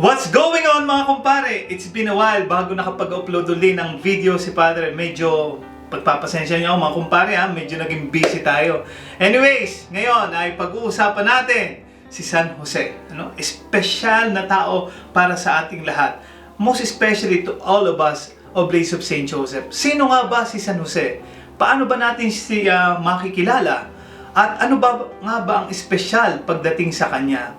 What's going on mga kumpare? It's been a while bago nakapag-upload ulit ng video si Padre. Medyo pagpapasensya niyo mga kumpare ha, medyo naging busy tayo. Anyways, ngayon ay pag-uusapan natin si San Jose. Espesyal na tao para sa ating lahat. Most especially to all of us, Oblates of St. Joseph. Sino nga ba si San Jose? Paano ba natin siya makikilala? At ano ba nga ba ang espesyal pagdating sa kanya?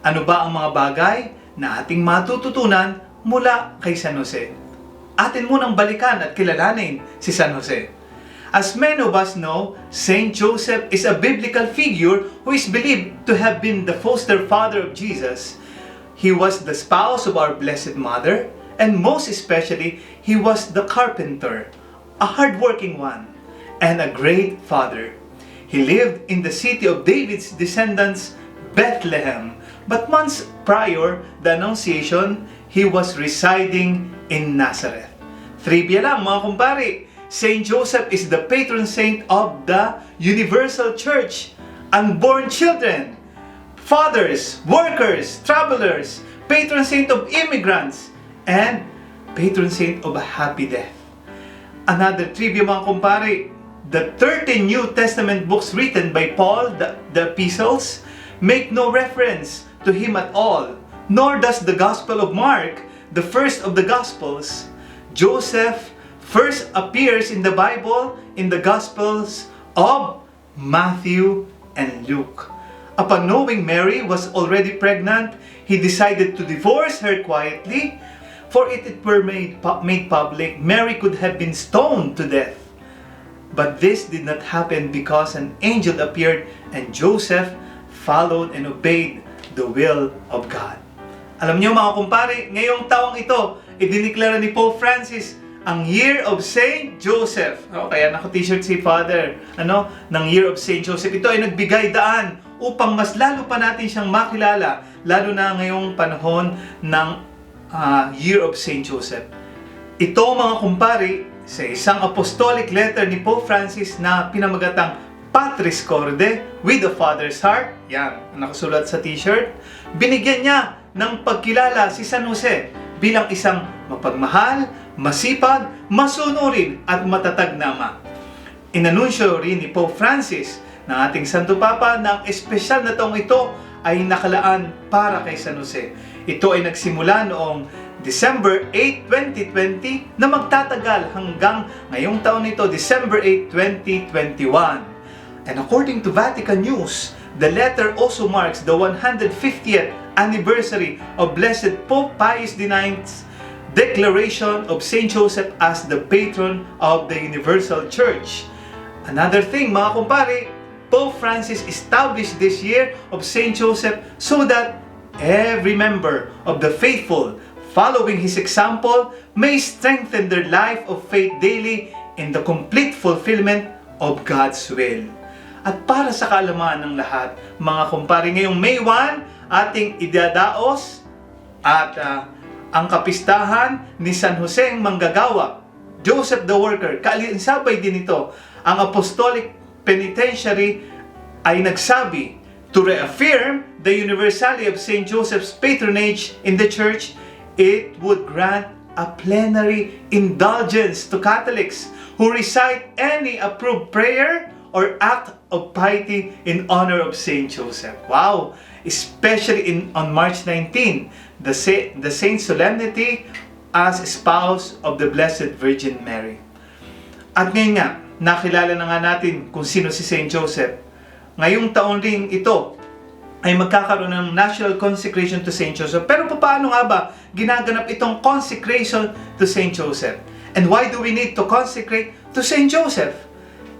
Ano ba ang mga bagay na ating matututunan mula kay San Jose? Atin munang balikan at kilalanin si San Jose. As many of us know, Saint Joseph is a biblical figure who is believed to have been the foster father of Jesus. He was the spouse of our Blessed Mother, and most especially, he was the carpenter, a hardworking one, and a great father. He lived in the city of David's descendants, Bethlehem. But months prior the Annunciation, he was residing in Nazareth. Trivia lang mga kumpare, Saint Joseph is the patron saint of the Universal Church, unborn children, fathers, workers, travelers, patron saint of immigrants, and patron saint of a happy death. Another trivia mga kumpare, the 13 New Testament books written by Paul, the epistles, make no reference to him at all, nor does the Gospel of Mark, the first of the Gospels. Joseph first appears in the Bible in the Gospels of Matthew and Luke. Upon knowing Mary was already pregnant, he decided to divorce her quietly, for if it were made public, Mary could have been stoned to death. But this did not happen because an angel appeared and Joseph followed and obeyed the will of God. Alam niyo mga kumpare, ngayong taong ito, idiniklara ni Pope Francis ang Year of St. Joseph. Kaya naka-t-shirt si Father ng Year of St. Joseph. Ito ay nagbigay daan upang mas lalo pa natin siyang makilala, lalo na ngayong panahon ng Year of St. Joseph. Ito mga kumpare, sa isang apostolic letter ni Pope Francis na pinamagatang Patris Corde, with a Father's Heart, yan, nakasulat sa t-shirt, binigyan niya ng pagkilala si San Jose bilang isang mapagmahal, masipag, masunurin at matatag na ama. Inanunsyo rin ni Pope Francis ng ating Santo Papa na ang espesyal na taong ito ay nakalaan para kay San Jose. Ito ay nagsimula noong December 8, 2020 na magtatagal hanggang ngayong taon nito, December 8, 2021. And according to Vatican News, the letter also marks the 150th anniversary of Blessed Pope Pius IX's declaration of Saint Joseph as the patron of the Universal Church. Another thing mga kumpare, Pope Francis established this year of Saint Joseph so that every member of the faithful, following his example, may strengthen their life of faith daily in the complete fulfillment of God's will. At para sa kaalaman ng lahat, mga kumpare, ngayong May 1, ating idadaos at ang kapistahan ni San Jose ang manggagawa, Joseph the Worker. Kaalinsabay din ito. Ang Apostolic Penitentiary ay nagsabi, to reaffirm the universality of St. Joseph's patronage in the Church, it would grant a plenary indulgence to Catholics who recite any approved prayer or act of piety in honor of Saint Joseph. Wow! Especially on March 19, the Saint Solemnity as spouse of the Blessed Virgin Mary. At ngayon nga, nakilala na nga natin kung sino si Saint Joseph. Ngayong taon rin ito ay magkakaroon ng national consecration to Saint Joseph. Pero paano nga ba ginaganap itong consecration to Saint Joseph? And why do we need to consecrate to Saint Joseph?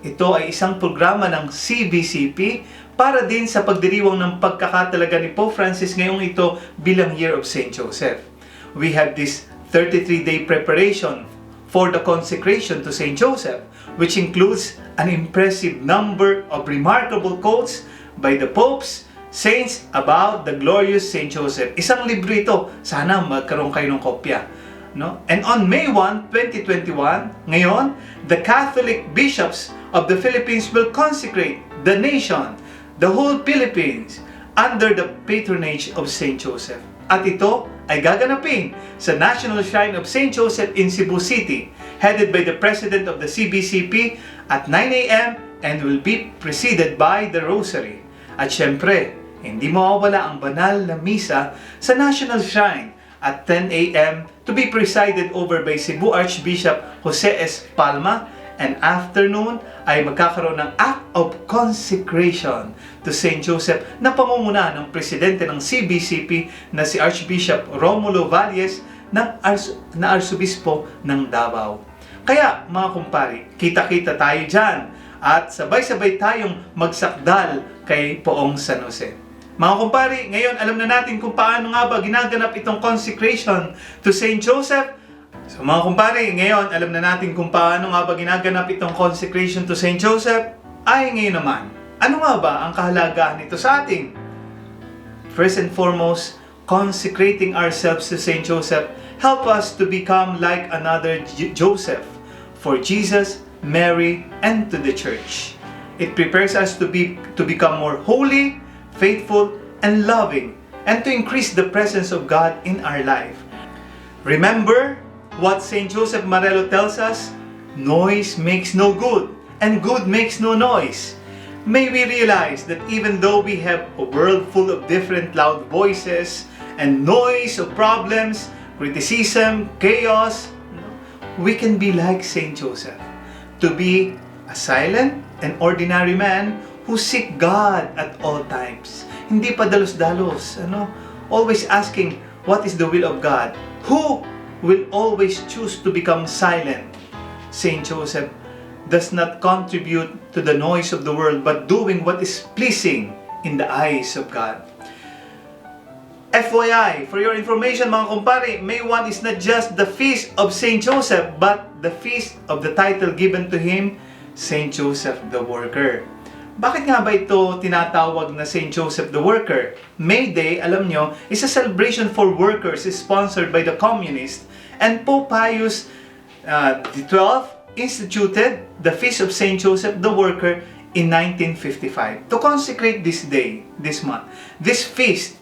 Ito ay isang programa ng CBCP para din sa pagdiriwang ng pagkakatalaga ni Pope Francis ngayong ito bilang Year of St. Joseph. We have this 33-day preparation for the consecration to St. Joseph, which includes an impressive number of remarkable quotes by the popes, saints about the glorious St. Joseph. Isang libro ito, sana magkaroon kayo ng kopya. And on May 1, 2021, ngayon, the Catholic bishops of the Philippines will consecrate the nation, the whole Philippines, under the patronage of Saint Joseph. At ito ay gaganapin sa National Shrine of St. Joseph in Cebu City, headed by the President of the CBCP at 9 a.m. and will be preceded by the Rosary. At syempre, hindi mawawala ang banal na misa sa National Shrine at 10 a.m. to be presided over by Cebu Archbishop Jose S. Palma, and afternoon ay magkakaroon ng Act of Consecration to St. Joseph na pamumuna ng presidente ng CBCP na si Archbishop Romulo Valles na Arsobispo ng Davao. Kaya mga kumpari, kita-kita tayo dyan at sabay-sabay tayong magsakdal kay Poong San Jose. Mga kumpari, ngayon alam na natin kung paano nga ba ginaganap itong consecration to St. Joseph. So mga kumpare, ngayon alam na natin kung paano nga ba ginaganap itong consecration to St. Joseph. Ay ngayon naman, ano nga ba ang kahalagahan nito sa atin? First and foremost, consecrating ourselves to St. Joseph help us to become like another Joseph for Jesus, Mary, and to the Church. It prepares us to become more holy, faithful, and loving, and to increase the presence of God in our life. Remember what St. Joseph Marelo tells us, noise makes no good, and good makes no noise. May we realize that even though we have a world full of different loud voices and noise of problems, criticism, chaos, we can be like St. Joseph, to be a silent and ordinary man who seek God at all times. Hindi pa dalos-dalos, always asking what is the will of God. Who will always choose to become silent? St. Joseph does not contribute to the noise of the world, but doing what is pleasing in the eyes of God. FYI, for your information mga kumpare, May 1 is not just the feast of St. Joseph, but the feast of the title given to him, St. Joseph the Worker. Bakit nga ba ito tinatawag na St. Joseph the Worker? May Day, alam nyo, is a celebration for workers sponsored by the communists, and Pope Pius XII instituted the Feast of St. Joseph the Worker in 1955 to consecrate this day, this month. This feast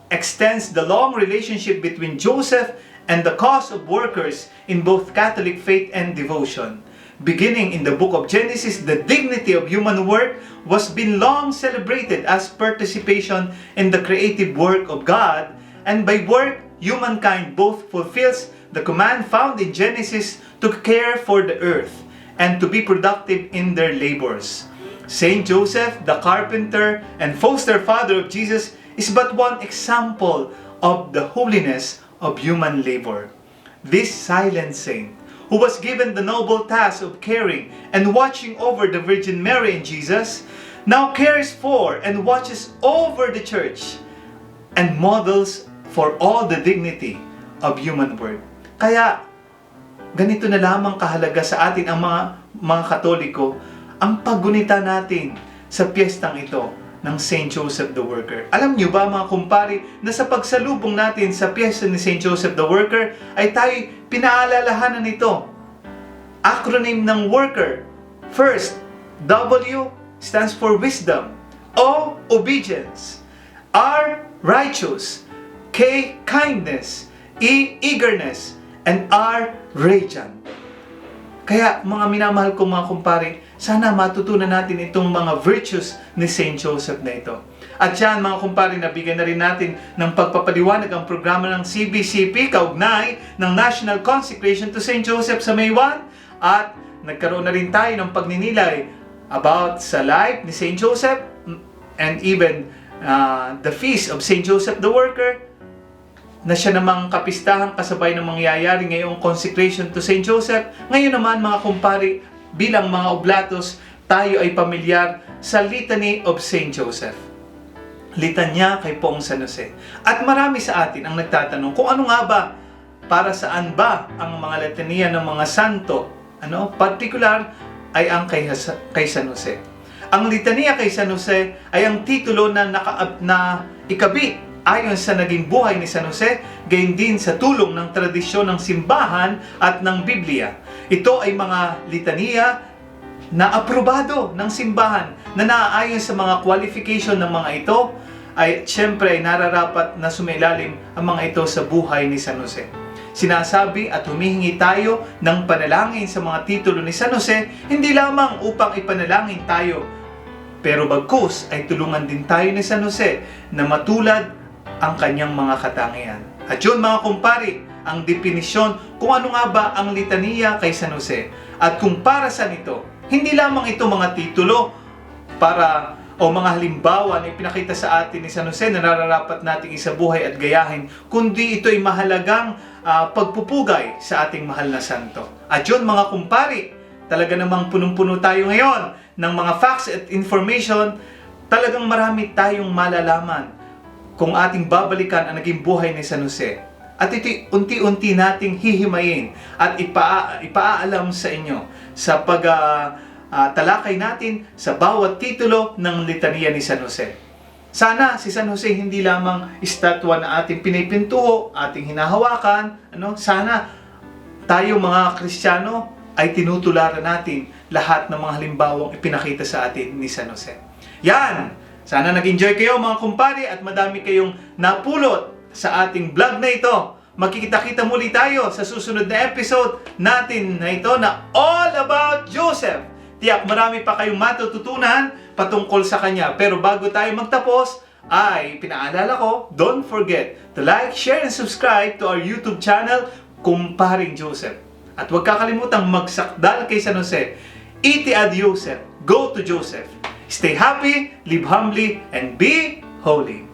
extends the long relationship between Joseph and the cause of workers in both Catholic faith and devotion. Beginning in the book of Genesis, the dignity of human work was been long celebrated as participation in the creative work of God, and by work, humankind both fulfills the command found in Genesis to care for the earth and to be productive in their labors. Saint Joseph, the carpenter and foster father of Jesus, is but one example of the holiness of human labor. This silent saint, who was given the noble task of caring and watching over the Virgin Mary and Jesus, now cares for and watches over the Church and models for all the dignity of human work. Kaya, ganito na lamang kahalaga sa atin ang mga Katoliko, ang paggunita natin sa piyestang ito ng St. Joseph the Worker. Alam niyo ba mga kumpari na sa pagsalubong natin sa piyesta ni St. Joseph the Worker ay tayo pinaalalahanan nito. Acronym ng worker. First, W stands for wisdom. O, obedience. R, righteous. K, kindness. E, eagerness. And R, radiant. Kaya mga minamahal kong mga kumpare, sana matutunan natin itong mga virtues ni St. Joseph na ito. At yan mga kumpare, nabigyan na rin natin ng pagpapaliwanag ang programa ng CBCP kaugnay ng National Consecration to St. Joseph sa May 1. At nagkaroon na rin tayo ng pagninilay about sa life ni St. Joseph and even the feast of St. Joseph the Worker, na siya namang kapistahan kasabay ng mangyayari ngayong consecration to St. Joseph. Ngayon naman mga kumpare, bilang mga oblatos, tayo ay pamilyar sa Litany of St. Joseph. Litanya kay Poong San Jose. At marami sa atin ang nagtatanong kung ano nga ba, para saan ba ang mga litanya ng mga santo? Particular ay ang kay San Jose. Ang litanya kay San Jose ay ang titulo na ikabit ayon sa naging buhay ni San Jose, gayon din sa tulong ng tradisyon ng simbahan at ng Biblia. Ito ay mga litanya na aprobado ng simbahan na naaayon sa mga qualification ng mga ito ay siyempre ay nararapat na sumailalim ang mga ito sa buhay ni San Jose. Sinasabi at humihingi tayo ng panalangin sa mga titulo ni San Jose, hindi lamang upang ipanalangin tayo, pero bagkus ay tulungan din tayo ni San Jose na matulad ang kanyang mga katangian. At yun mga kumpari, ang definisyon kung ano nga ba ang litaniya kay San Jose. At kung para saan ito, hindi lamang ito mga titulo para o mga halimbawa na ipinakita sa atin ni San Jose na nararapat nating isabuhay at gayahin, kundi ito ay mahalagang pagpupugay sa ating mahal na santo. At yun mga kumpari, talaga namang punong-puno tayo ngayon ng mga facts at information, talagang marami tayong malalaman kung ating babalikan ang naging buhay ni San Jose. At ito unti-unti nating hihimayin at ipaalam sa inyo sa talakay natin sa bawat titulo ng litanya ni San Jose. Sana si San Jose hindi lamang estatwa na ating pinipintuho, ating hinahawakan, sana tayo mga Kristiyano ay tinutularan natin lahat ng mga halimbawang ipinakita sa atin ni San Jose. Yan! Sana nag-enjoy kayo mga kumpari at madami kayong napulot sa ating vlog na ito. Magkikita-kita muli tayo sa susunod na episode natin na ito na All About Joseph. Tiyak marami pa kayong matututunan patungkol sa kanya. Pero bago tayo magtapos, ay pinaalala ko, don't forget to like, share, and subscribe to our YouTube channel, Kumparing Joseph. At huwag kakalimutang magsakdal kay San Jose. Iti ad Joseph. Go to Joseph. Stay happy, live humbly, and be holy.